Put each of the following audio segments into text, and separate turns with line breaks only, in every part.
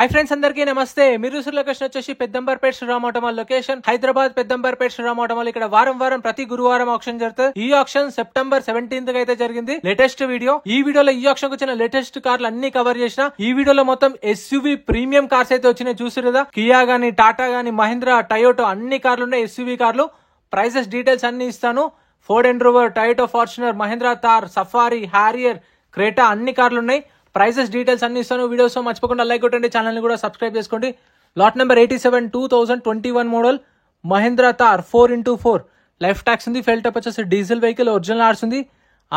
Hi friends अंदरिकी नमस्ते మీరు చూసిన లొకేషన్ వచ్చేసి Peddamberpet Sriram auto mall location Hyderabad Peddamberpet Sriram auto mall ఇక్కడ వారం ప్రతి గురువారం ఆక్షన్ జరుగుతుంది. ఈ ఆక్షన్ సెప్టెంబర్ 17th అయితే జరిగింది. Latest video. ఈ వీడియోలో ఈ ఆక్షన్ కు వచ్చిన లేటెస్ట్ కార్లు అన్ని కవర్ చేసిన. ఈ వీడియోలో మొత్తం ఎస్యూవీ ప్రీమియం కార్స్ అయితే వచ్చినాయి చూసిరుదా. కియా గానీ టాటా గానీ మహీంద్రా టయోటో అన్ని కార్లు ఉన్నాయి. ఎస్యూవీ కార్లు ప్రైసెస్ డీటెయిల్స్ అన్ని ఇస్తాను. Ford Endeavour Toyota Fortuner Mahindra Thar Safari Harrier Creta అన్ని కార్లు ఉన్నాయి. ప్రైసెస్ డీటెయిల్స్ అన్ని ఇస్తాను. వీడియోస్ మర్చిపోకుండా లైక్ కొట్టండి, ఛానల్ ని కూడా సబ్స్క్రైబ్ చేసుకోండి. Lot number 87 2021 model Mahindra Thar 4x4 life tax ఉంది. ఫెల్ టప్ వచ్చేసి డీజిల్ వెహికల్ ఒరిజినల్ ఆర్స్ ఉంది.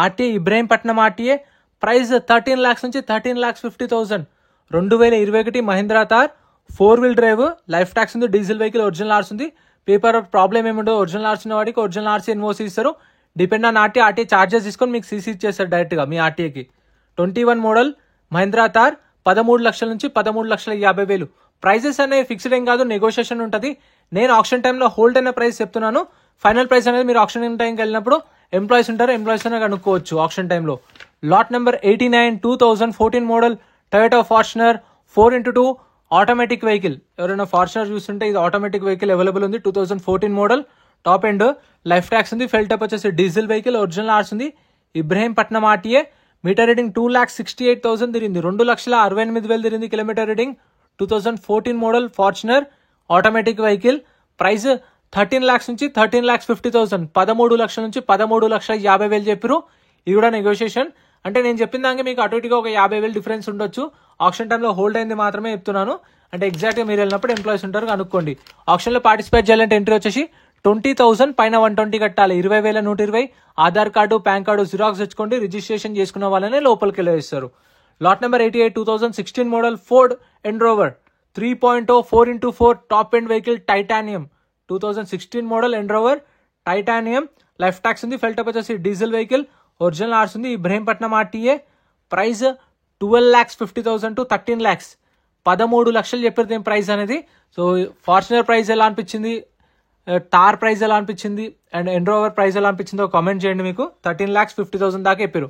RTA Ibrahimpatnam RTA. Price 13 lakhs నుంచి 13,50,000. 2021 Mahindra Thar 4-wheel drive life tax ఉంది. డీజిల్ వెహికల్ ఒరిజినల్ ఆర్స్ ఉంది. పేపర్ ప్రాబ్లం ఏముండో. ఒరిజినల్ ఆర్స్ ఉన్న వాడికి ఒరిజినల్ ఆర్సీ ఎన్ఓసీ ఇస్తారు. డిపెండ్ ఆన్ ఆర్టీఏ చార్జెస్ తీసుకొని మీకు సీసీ ఇచ్చేస్తారు డైరెక్ట్ గా మీ ఆర్టీఏకి. 21 మోడల్ మహీంద్రా థార్ 13 లక్షల నుంచి 13,50,000. ప్రైజెస్ అనేవి ఫిక్స్డ్ ఏం కాదు, నెగోషియేషన్ ఉంటుంది. నేను ఆక్షన్ టైంలో హోల్డ్ అయిన ప్రైస్ చెప్తున్నాను. ఫైనల్ ప్రైస్ అనేది మీరు ఆక్షన్ టైంకి వెళ్ళినప్పుడు ఎంప్లాయీస్ ఉంటారు, ఎంప్లాయీస్ అనే కనుక్కోవచ్చు ఆక్షన్ టైంలో. Lot number 89 2014 model Toyota Fortuner 4x2 automatic vehicle. ఎవరైనా ఫార్చునర్ చూస్తుంటే ఇది ఆటోమేటిక్ వెహికల్ అవైలబుల్ ఉంది. 2014 model top end life tax ఉంది. ఫెల్ టప్ వచ్చేసి డీజిల్ వెహికల్ ఒరిజినల్ ఆర్స్ ఉంది. ఇబ్రహీంపట్నం ఆర్టీఏ. మీటర్ రీడింగ్ 2,68,000 తిరిగింది. 2,68,000 తిరిగింది kilometre reading. 2014 model Fortuner automatic vehicle. Price 13 lakhs నుంచి 13,50,000. 13 లక్షల నుంచి 13,50,000 చెప్పారు. ఇది కూడా నెగోషియేషన్. అంటే నేను చెప్పిన దానికి మీకు అటు ఇటుగా ఒక 50,000 డిఫరెన్స్ ఉండొచ్చు. ఆక్షన్ టైంలో హోల్డ్ అయింది మాత్రమే చెప్తున్నాను. అంటే ఎగ్జాక్ట్ గా మీరు వెళ్ళినప్పుడు ఎంప్లాయీస్ ఉంటారు కనుక్కోండి. ఆక్షన్ లో పార్టిసిపేట్ చేయాలంటే ఎంట్రీ వచ్చేసి 20,000 పైన 120 కట్టాలి. 20,120. Aadhaar card PAN card xerox తెచ్చుకోండి. రిజిస్ట్రేషన్ చేసుకున్న వాళ్ళనే లోపలికి వెళ్ళేస్తారు. Lot number 88 2016 model Ford Endeavour 3.0 4x4 top end vehicle titanium. 2016 model Endeavour titanium life tax ఉంది. ఫెల్ టప్ వచ్చేసి డీజిల్ వెహికల్ ఒరిజినల్ ఆర్స్ ఉంది. Ibrahimpatnam RTA. Price 12,50,000 to 13 lakhs. 13 లక్షలు చెప్పారు దీని ప్రైస్ అనేది. సో ఫార్చునర్ ప్రైస్ ఎలా అనిపించింది, టార్ ప్రైస్ ఎలా అనిపించింది అండ్ ఎండ్రోవర్ ప్రైస్ ఎలా అనిపించిందో కామెంట్ చేయండి. మీకు 13,50,000 దాకా చెప్పారు.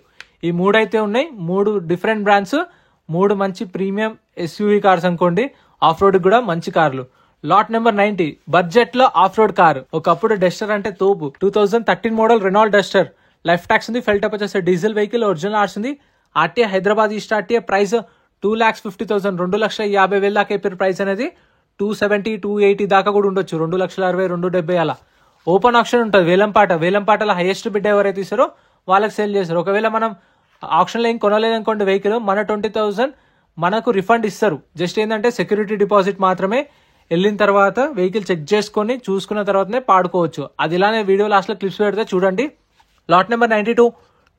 ఈ మూడు అయితే ఉన్నాయి. 3 డిఫరెంట్ బ్రాండ్స్, 3 మంచి ప్రీమియం ఎస్యూవీ కార్స్ అనుకోండి. ఆఫ్ రోడ్ కూడా మంచి కార్లు. లాట్ నెంబర్ 90 బడ్జెట్ లో ఆఫ్ రోడ్ కార్. ఒకప్పుడు డస్టర్ అంటే తోపు. 2013 model Renault Duster life tax ఉంది. ఫెల్ టప్ వచ్చేసి డీజిల్ వెహికల్ ఒరిజినల్ ఆర్స్ ఉంది. RTA Hyderabad east RTA. Price 2,50,000. 2,50,000 దాకా చెప్పారు ప్రైస్ అనేది. 270 280 దాకా కూడా ఉండొచ్చు. 2,60,000 270 అలా. ఓపెన్ ఆప్షన్ ఉంటుంది. వేలంపాటలో హైయెస్ట్ బిడ్ ఎవరైతే ఇస్తారో వాళ్ళకి సేల్ చేస్తారు. ఒకవేళ మనం ఆప్షన్ లో ఏం కొనలేదనుకోండి వెహికల్, మన 20,000 మనకు రిఫండ్ ఇస్తారు. జస్ట్ ఏంటంటే సెక్యూరిటీ డిపాజిట్ మాత్రమే. వెళ్ళిన తర్వాత వెహికల్ చెక్ చేసుకొని చూసుకున్న తర్వాతనే పాడుకోవచ్చు. అది ఇలానే వీడియో లాస్ట్ లో క్లిప్స్ పెడితే చూడండి. Lot number 92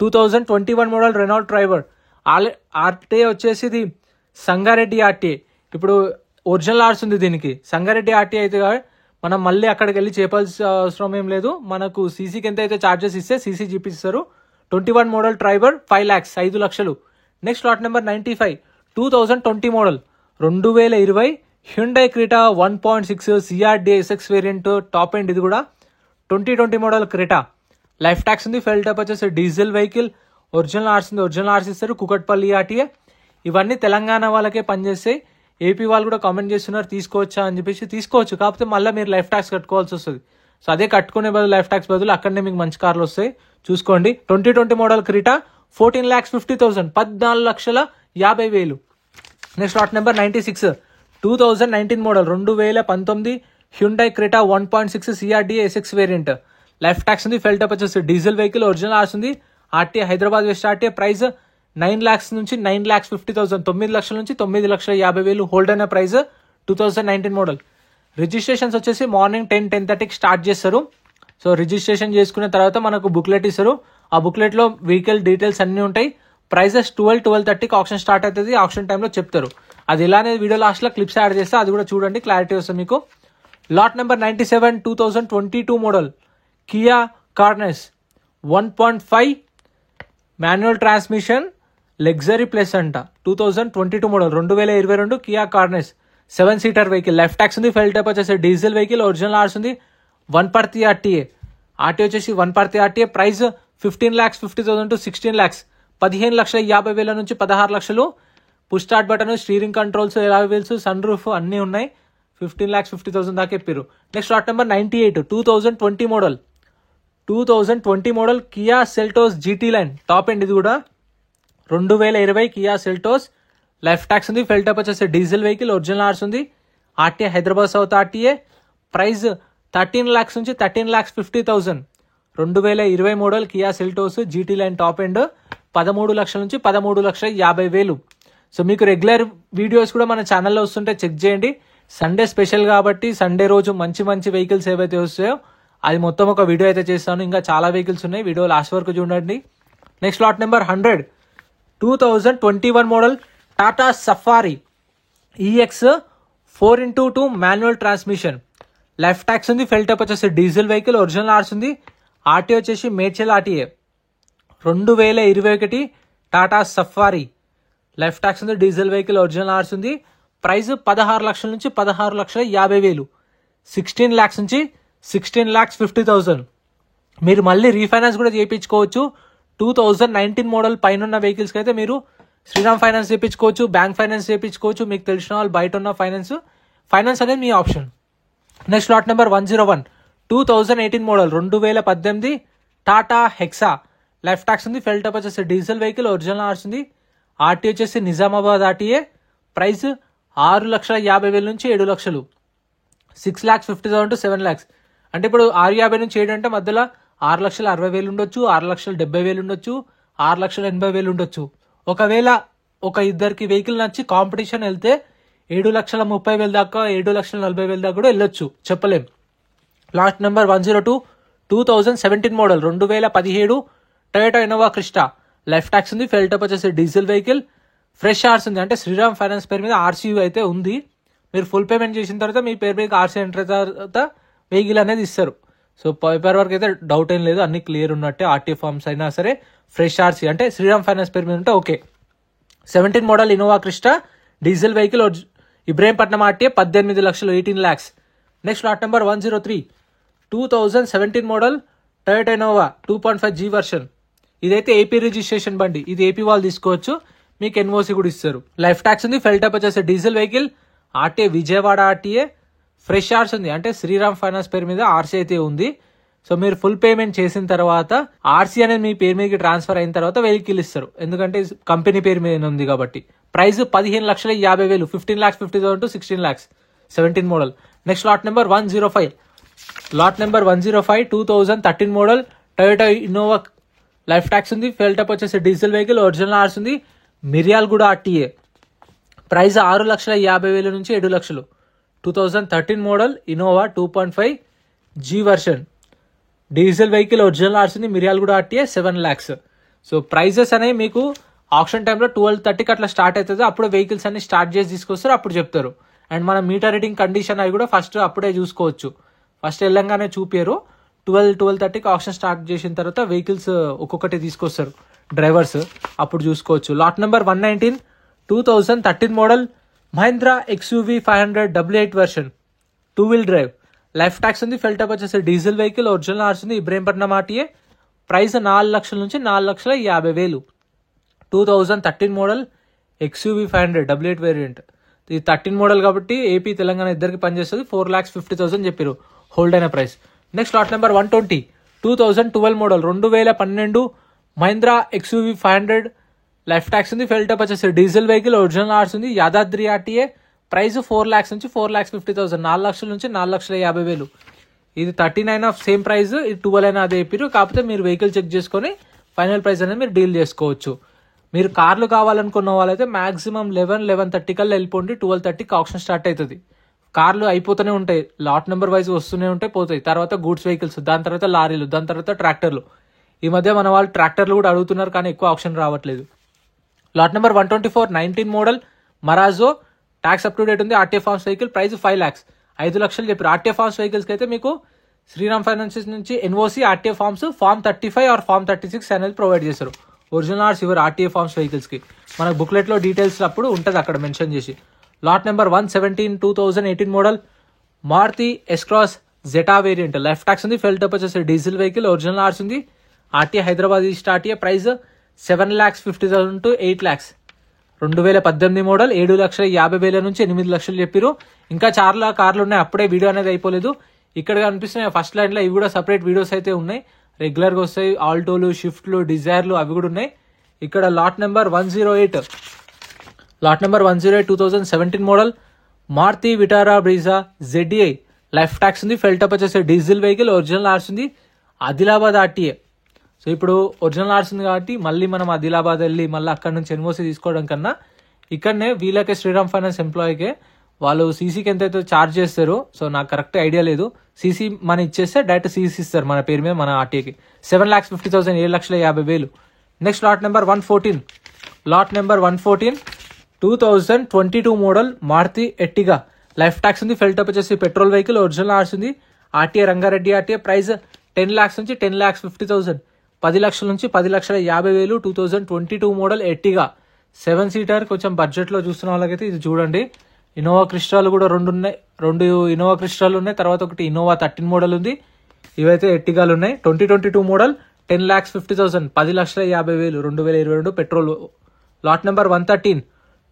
2021 model Renault Triber RTA వచ్చేసి ఇది సంగారెడ్డి ఆర్టీఏ. ఇప్పుడు ఒరిజినల్ ఆర్స్ ఉంది దీనికి. సంగారెడ్డి ఆర్టీ అయితే మనం మళ్ళీ అక్కడికి వెళ్ళి చేపాల్సిన అవసరం ఏం లేదు. మనకు సీసీకి ఎంత అయితే చార్జెస్ ఇస్తే సీసీ చూపిస్తారు. 21 మోడల్ ట్రైబర్ 5 lakhs 5 లక్షలు. Next lot number 95 2020 model 2020 Hyundai Creta 1.6 CRD SX variant top end. ఇది కూడా 2020 మోడల్ క్రెటా లైఫ్ ట్యాక్స్ ఉంది. ఫెల్ టప్ వచ్చేసి డీజిల్ వెహికల్ ఒరిజినల్ ఆర్స్ ఉంది. ఒరిజినల్ ఆర్స్ ఇస్తారు. కుకట్పల్లి ఆర్టీఏ. ఇవన్నీ తెలంగాణ వాళ్ళకే పనిచేస్తాయి. ఏపీ వాళ్ళు కూడా కామెంట్ చేస్తున్నారు తీసుకోవచ్చా అని చెప్పేసి. తీసుకోవచ్చు, కాకపోతే మళ్ళీ మీరు లైఫ్ ట్యాక్స్ కట్టుకోవాల్సి వస్తుంది. సో అదే కట్టుకునే బదులు లైఫ్ ట్యాక్స్ బదులు అక్కడనే మీకు మంచి కార్లు వస్తాయి చూసుకోండి. 2020 model Creta 14,50,000. 14,50,000. Next lot number 96 2019 model 2019 Hyundai Creta 1.6 CRD SX variant life tax ఉంది. ఫెల్ టప్ వచ్చేసి డీజిల్ వెహికల్ ఒరిజినల్ ఆర్స్ ఉంది. RTA Hyderabad west RTA. Price 9 lakhs నుంచి 9,50,000. 9 లక్షల నుంచి 9,50,000 హోల్డ్ అయిన ప్రైస్. 2019 మోడల్. రిజిస్ట్రేషన్స్ వచ్చేసి మార్నింగ్ 10-10:30కి స్టార్ట్ చేస్తారు. సో రిజిస్ట్రేషన్ చేసుకున్న తర్వాత మనకు బుక్లెట్ ఇస్తారు. ఆ బుక్లెట్ లో వెహికల్ డీటెయిల్స్ అన్ని ఉంటాయి. ప్రైసెస్ 12-12:30కి ఆప్షన్ స్టార్ట్ అవుతుంది. ఆప్షన్ టైంలో చెప్తారు. అది ఇలానే వీడియో లాస్ట్ లో క్లిప్స్ యాడ్ చేస్తే అది కూడా చూడండి, క్లారిటీ వస్తుంది మీకు. Lot number 97 2022 model Kia Carens 1.5 manual transmission luxury plus అంట. 2022 model 2022 Kia Carens 7-seater vehicle life tax ఉంది. ఫెల్ టైప్ వచ్చేసి డీజిల్ వెహికల్ ఒరిజినల్ ఆర్స్ ఉంది. 1 ఆర్టీఏ. ఆర్టీఏ వచ్చేసి 1 ఆర్టీఏ. Price 15,50,000 to 16 lakhs. 15,50,000 నుంచి 16 లక్షలు. Push start button, steering controls, alloy wheels, sunroof అన్నీ ఉన్నాయి. 15,50,000 దాకా చెప్పారు. Next lot number 98 2020 model 2020 model Kia Seltos GT line top end. ఇది కూడా 2020 కియా సెల్టోస్. లైఫ్ ట్యాక్స్ ఉంది. ఫెల్ టైప్ వచ్చేసి డీజిల్ వెహికల్, ఒరిజినల్ ఆర్స్ ఉంది. RTA Hyderabad south RTA. Price 13 lakhs నుంచి 13,50,000. 2020 model Kia Seltos GT line top end 13 లక్షల నుంచి 13,50,000. So మీకు regular videos కూడా మన ఛానల్లో వస్తుంటే చెక్ చేయండి. సండే స్పెషల్ కాబట్టి సండే రోజు మంచి మంచి వెహికల్స్ ఏవైతే వస్తాయో అది మొత్తం ఒక వీడియో అయితే చేస్తాను. ఇంకా చాలా వెహికల్స్ ఉన్నాయి, వీడియో లాస్ట్ వరకు చూడండి. Next lot number 100 2021 model Tata safari EX 4x2 manual transmission. Life tax ఉంది. ఫెల్ టైప్ వచ్చేసి డీజిల్ వెహికల్, ఒరిజినల్ ఆర్స్ ఉంది. ఆర్టీఏ వచ్చేసి Medchal RTA. 2021 Tata safari. Life tax ఉంది. డీజిల్ వెహికల్, ఒరిజినల్ ఆర్స్ ఉంది. ప్రైస్ 16 లక్షల నుంచి 16,50,000. 16 lakhs నుంచి 16,50,000. మీరు మళ్ళీ రీఫైనాన్స్ కూడా చేయించుకోవచ్చు. 2019 మోడల్ పైన ఉన్న వెహికల్స్కి అయితే మీరు శ్రీరామ్ ఫైనాన్స్ చేయించుకోవచ్చు, బ్యాంక్ ఫైనాన్స్ చేయించుకోవచ్చు. మీకు తెలిసిన వాళ్ళు బయట ఉన్న ఫైనాన్స్ అనేది మీ option. Next lot number 101 2018 model 2018 Tata Hexa. Life tax ఉంది. ఫెల్ టైప్ వచ్చేసి డీజిల్ వెహికల్, ఒరిజినల్ ఆర్స్ ఉంది. ఆర్టీ వచ్చేసి నిజామాబాద్ ఆర్టీఏ. ప్రైస్ 6,50,000 నుంచి 7 లక్షలు. 6,50,000 to 7 lakhs. అంటే ఇప్పుడు 6,50,000 నుంచి 7 అంటే మధ్యలో 6,60,000 ఉండొచ్చు, 6,70,000 ఉండొచ్చు, 6,80,000 ఉండొచ్చు. ఒకవేళ ఒక ఇద్దరికి వెహికల్ నచ్చి కాంపిటీషన్ వెళ్తే 7,30,000 దాకా, 7,40,000 దాకా కూడా వెళ్ళొచ్చు, చెప్పలేం. Last number 102 2017 model 2017 Toyota Innova Crysta. Life tax ఉంది. ఫెల్ టైప్ వచ్చేసి డీజిల్ వెహికల్, ఫ్రెష్ ఆర్స్ ఉంది. అంటే శ్రీరామ్ ఫైనాన్స్ పేరు మీద ఆర్సీ అయితే ఉంది. మీరు ఫుల్ పేమెంట్ చేసిన తర్వాత మీ పేరు మీద ఆర్సీ ఎంటర్ తర్వాత వెహికల్ అనేది ఇస్తారు. సో పేపర్ వర్క్ అయితే డౌట్ ఏం లేదు, అన్ని క్లియర్ ఉన్నట్టే. ఆర్టీ ఫార్మ్స్ అయినా సరే ఫ్రెష్ ఆర్సీ అంటే శ్రీరామ్ ఫైనాన్స్ పేరు మీద ఉంటే okay. 17 model Innova Crysta diesel vehicle, Ibrahimpatnam RTA 18 లక్షలు 18 lakhs. Next lot number 103 2017 model Toyota Innova 2.5G version. ఇదైతే ఏపీ రిజిస్ట్రేషన్ బండి. ఇది ఏపీ వాళ్ళు తీసుకోవచ్చు, మీకు ఎన్ఓసి కూడా ఇస్తారు. లైఫ్ ట్యాక్స్ ఉంది. ఫెల్ టైప్ వచ్చేసి diesel vehicle, RTA Vijayawada RTA. Fresh RC ఉంది. అంటే శ్రీరామ్ ఫైనాన్స్ పేరు మీద ఆర్సీ అయితే ఉంది. సో మీరు ఫుల్ పేమెంట్ చేసిన తర్వాత ఆర్సీ అనేది మీ పేరు మీదకి ట్రాన్స్ఫర్ అయిన తర్వాత వెహికల్ ఇస్తారు, ఎందుకంటే కంపెనీ పేరు మీద ఉంది కాబట్టి. Price 15,50,000. 15,50,000 to 16 lakhs. 17 model. Next lot number 105 2013 model Toyota Innova. Life tax ఉంది. ఫెల్ టైప్ వచ్చేసి డీజిల్ వెహికల్, ఒరిజినల్ ఆర్స్ ఉంది. మిర్యాలగూడ ఆర్టీఏ. ప్రైస్ 6,50,000 నుంచి 7 లక్షలు. 2013 model Innova 2.5G version. Diesel vehicle, original ఆర్స్ ఉంది. Miryalaguda RTA 7 lakhs. So prices అనేవి మీకు ఆప్షన్ టైంలో 12:30కి అట్లా స్టార్ట్ అవుతుంది. అప్పుడు వెహికల్స్ అన్ని స్టార్ట్ చేసి తీసుకొస్తారు, అప్పుడు చెప్తారు. అండ్ మన మీటర్ రీడింగ్ కండిషన్ అవి కూడా ఫస్ట్ అప్పుడే చూసుకోవచ్చు. ఫస్ట్ వెళ్ళంగానే చూపారు. 12:30కి ఆప్షన్ స్టార్ట్ చేసిన తర్వాత వెహికల్స్ ఒక్కొక్కటి తీసుకొస్తారు డ్రైవర్స్, అప్పుడు చూసుకోవచ్చు. Lot number 119 2013 model Mahindra XUV 500 AA8 version 2-wheel drive. Life tax ఉంది. ఫెల్ టైప్ వచ్చేసి డీజిల్ వెహికల్, ఒరిజినల్ ఆర్స్ ఉంది. ఇబ్రహీంపట్నం ఆర్టీఏ. ప్రైస్ 4 లక్షల నుంచి 4,50,000. 2013 మోడల్ XUV 500 AA8 వేరియంట్. ఇది 13 మోడల్ కాబట్టి ఏపీ తెలంగాణ ఇద్దరికి పనిచేస్తుంది. 4,50,000 చెప్పారు హోల్డ్ అయిన price. Next lot number 120 2012 model 2012 Mahindra XUV 500. Life tax ఉంది. ఫెల్ టైప్ వచ్చేసి డీజిల్ వెహికల్, ఒరిజినల్ ఆర్స్ ఉంది. యాదాద్రి ఆర్టీఏ. ప్రైస్ 4 lakhs నుంచి 4,50,000. 4 లక్షల నుంచి 4,50,000. ఇది 39 ఆఫ్ సేమ్ ప్రైస్, ఇది 12 అయినా అదే చెప్పారు. కాకపోతే మీరు వెహికల్ చెక్ చేసుకొని ఫైనల్ ప్రైస్ అనేది మీరు డీల్ చేసుకోవచ్చు. మీరు కార్లు కావాలనుకున్న వాళ్ళైతే మాక్సిమం 11-11:30 కల్లా వెళ్ళిపోండి. 12:30కి ఆప్షన్ స్టార్ట్ అవుతుంది. కార్లు అయిపోతూనే ఉంటాయి, లాట్ నెంబర్ వైజ్ వస్తూనే ఉంటాయి, పోతాయి. తర్వాత గూడ్స్ వెహికల్స్, దాని తర్వాత లారీలు, దాని తర్వాత ట్రాక్టర్లు. ఈ మధ్య మన వాళ్ళు ట్రాక్టర్లు కూడా అడుగుతున్నారు, కానీ ఎక్కువ ఆప్షన్ రావట్లేదు. Lot number 124 19 model Marazzo. Tax up to date ఉంది. RTA forms vehicle. Price 5 lakhs. 5 లక్షలు చెప్పారు. ఆర్టీఏ ఫార్మ్స్ వెహికల్స్కి అయితే మీకు శ్రీరామ్ ఫైనాన్సెస్ నుంచి NOC, RTA forms, form 35 or form 36 అనేది ప్రొవైడ్ చేస్తారు. ఒరిజినల్ ఆర్స్ ఇవ్వరు ఆర్టీఏ ఫార్మ్స్ వెహికల్స్కి. మనకు బుక్లెట్లో డీటెయిల్స్ అప్పుడు ఉంటుంది అక్కడ మెన్షన్ చేసి. Lot number 117 2018 model Maruti S-Cross Zeta variant. Life tax ఉంది. ఫెల్ టైప్ వచ్చేసి డీజిల్ వెహికల్, ఒరిజినల్ ఆర్స్ ఉంది. RTA Hyderabad east RTA. Price 7,50,000 to 8 lakhs. 2018 model 7,50,000 నుంచి 8 లక్షలు చెప్పారు. ఇంకా చాలా కార్లు ఉన్నాయి, అప్పుడే వీడియో అనేది అయిపోలేదు. ఇక్కడ కనిపిస్తున్నాయి ఫస్ట్ లైన్ లో, ఇవి కూడా సపరేట్ వీడియోస్ అయితే ఉన్నాయి, రెగ్యులర్ గా వస్తాయి. ఆల్టోలు, షిఫ్ట్లు, డిజైర్లు అవి కూడా ఉన్నాయి. ఇక్కడ lot number 108 2017 model Maruti Vitara Brezza ZDI life tax ఉంది. ఫెల్ టప్ వచ్చేసి డీజిల్ వెహికల్, ఒరిజినల్ ఆర్స్ ఉంది, ఆదిలాబాద్ RTA. సో ఇప్పుడు ఒరిజినల్ ఆర్స్ ఉంది కాబట్టి మళ్ళీ మనం ఆదిలాబాద్ వెళ్ళి మళ్ళీ అక్కడ నుంచి ఎన్ఓసి తీసుకోవడం కన్నా ఇక్కడనే వీళ్ళకే శ్రీరామ్ ఫైనాన్స్ ఎంప్లాయీకే వాళ్ళు సీసీకి ఎంతైతే ఛార్జ్ చేస్తారు, సో నాకు కరెక్ట్ ఐడియా లేదు. సీసీ మన ఇచ్చేస్తే డైరెక్ట్ సీసీ ఇస్తారు మన పేరు మీద, మన RTAకి 7,50,000 7,50,000. Next lot number 114 2022 model Maruti Ertiga life tax ఉంది. ఫెల్ టప్ వచ్చేసి పెట్రోల్ వెహికల్, ఒరిజినల్ ఆర్స్ ఉంది, RTA Rangareddy RTA. Price 10 lakhs నుంచి 10,50,000, 10 లక్షల నుంచి 10,50,000. 2022 మోడల్ ఎట్టిగా 7 సీటర్. కొంచెం బడ్జెట్ లో చూస్తున్న వాళ్ళకైతే ఇది చూడండి. ఇన్నోవా క్రిస్టాలు కూడా రెండు ఇన్నోవా క్రిస్టాలు ఉన్నాయి, తర్వాత ఒకటి ఇన్నోవా 13 మోడల్ ఉంది. ఇవైతే ఎట్టిగాలు ఉన్నాయి. 2022 model 10,50,000, 10,50,000, 2022 petrol. Lot number 113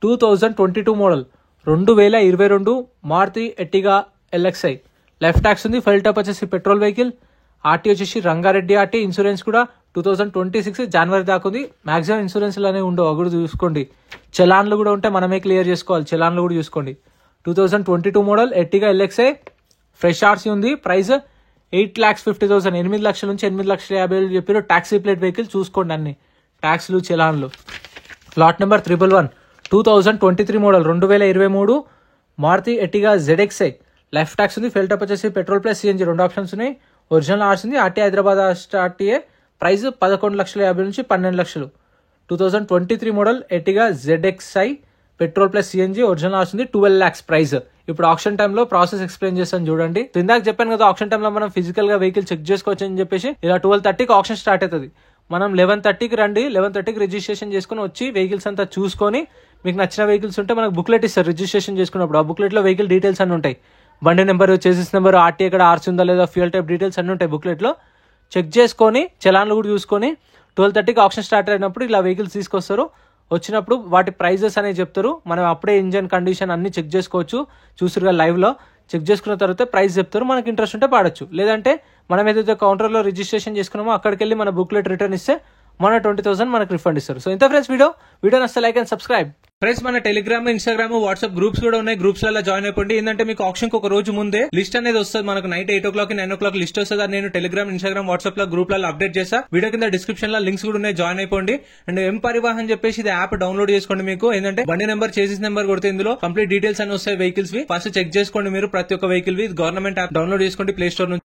2022 model 2022 Maruti Ertiga LXI life tax ఉంది. ఫెల్ టప్ వచ్చేసి పెట్రోల్ వెహికల్, RTA వచ్చేసి రంగారెడ్డి RTA. ఇన్సూరెన్స్ కూడా 2026 జనవరి దాకా ఉంది. మాక్సిమం ఇన్సూరెన్స్ అనేవి ఉండవు, అవి కూడా చూసుకోండి. చలాన్లు కూడా ఉంటే మనమే క్లియర్ చేసుకోవాలి, చలాన్లు కూడా చూసుకోండి. 2022 మోడల్ ఎట్టిగా LXI ఫ్రెష్ RC ఉంది. ప్రైస్ 8,50,000, 8 లక్షల నుంచి 8,50,000 చెప్పారు. ట్యాక్సీ ప్లేట్ వెహికల్ చూసుకోండి, అన్ని ట్యాక్స్లు చలాన్లు. Lot number 111 2023 model 2023 Maruti Ertiga ZXI life tax ఉంది. ఫెల్ టప్ వచ్చేసి పెట్రోల్ ప్లస్ CNG రెండు ఆప్షన్స్ ఉన్నాయి. ఒరిజినల్ ఆర్స్ ఉంది, RTA హైదరాబాద్ RTA. ప్రైస్ 11,50,000 నుంచి 12 లక్షలు. 2023 model Ertiga ZXI petrol plus CNG original ఆర్స్ ఉంది, 12 lakhs ప్రైస్. ఇప్పుడు ఆప్షన్ టైంలో ప్రాసెస్ ఎక్స్ప్లెయిన్ చేస్తాను చూడండి. ఇందాక చెప్పాను కదా ఆప్షన్ టైంలో మనం ఫిజికల్ గా వెహికల్ చెక్ చేసుకోవచ్చు అని చెప్పేసి. ఇలా 12:30కి ఆప్షన్ స్టార్ట్ అవుతుంది. మనం 11:30కి రండి, 11:30కి రిజిస్ట్రేషన్ చేసుకుని వచ్చి వెహికల్స్ అంతా చూసుకొని మీకు నచ్చిన వెహికల్స్ ఉంటే మనకు బుక్లెట్ ఇస్తారు రిజిస్ట్రేషన్ చేసుకున్నప్పుడు. ఆ బుక్లెట్ లో వెహికల్ డీటెయిల్స్ అన్ని ఉంటాయి, బండి నెంబర్, చేసిస్ నెంబర్, RTA ఎక్కడ ఆర్స్ ఉందా లేదా, ఫ్యూయల్ టైప్ డీటెయిల్స్ అన్ని ఉంటాయి బుక్లెట్ లో. చెక్ చేసుకొని చలాన్లు కూడా చూసుకొని 12:30కి ఆప్షన్ స్టార్ట్ అయినప్పుడు ఇలా వెహికల్స్ తీసుకొస్తారు. వచ్చినప్పుడు వాటి ప్రైజెస్ అనేవి చెప్తారు. మనం అప్పుడే ఇంజన్ కండిషన్ అన్ని చెక్ చేసుకోవచ్చు, చూసిరుగా లైవ్ లో. చెక్ చేసుకున్న తర్వాత ప్రైస్ చెప్తారు, మనకి ఇంట్రెస్ట్ ఉంటే పాడొచ్చు. లేదంటే మనం ఏదైతే కౌంటర్ లో రిజిస్ట్రేషన్ చేసుకున్నామో అక్కడికి వెళ్ళి మన బుక్లెట్ రిటర్న్ ఇస్తే మన 20,000 మనకు రిఫండ్ ఇస్తారు. సో ఇంత ఫ్రెండ్స్ వీడియో నచ్చితే లైక్ అండ్ సబ్స్క్రైబ్. ఫ్రెండ్స్ మన టెలిగ్రామ్, ఇన్స్టాగ్రామ్, వాట్సాప్ గ్రూప్స్ కూడా ఉన్నాయి. గ్రూప్స్ లలో జాయిన్ అయిపోండి. ఏంటంటే మీకు ఆప్షన్ ఒక రోజు ముందే లిస్ట్ అనేది వస్తుంది. మనకు నైట్ 8 o'clock 9 o'clock లిస్ట్ వస్తుంది. నేను టెలిగ్రామ్, ఇన్స్టాగ్రామ్, వాట్సాప్ లో గ్రూప్ లలో అప్డేట్ చేస్తా. వీడియో కింద డిస్క్రిప్షన్ లో లింక్స్ కూడా ఉన్నాయి, జాయిన్ అయిపోండి. అండ్ ఎం పరివాహన్ చెప్పేసి ఇది యాప్ డౌన్లోడ్ చేసుకోండి. మీకు ఏంటంటే బండి నెంబర్, చేసిస్ నెంబర్ కొడితే ఇందులో కంప్లీట్ డీటెయిల్స్ అని వస్తాయి వెహికల్స్ వి. ఫస్ట్ చెక్ చేసుకోండి మీరు ప్రతి ఒక్క వెహికల్ వి. గవర్నమెంట్ యాప్ డౌన్లోడ్ చేసుకోండి ప్లే స్టోర్ నుంచి.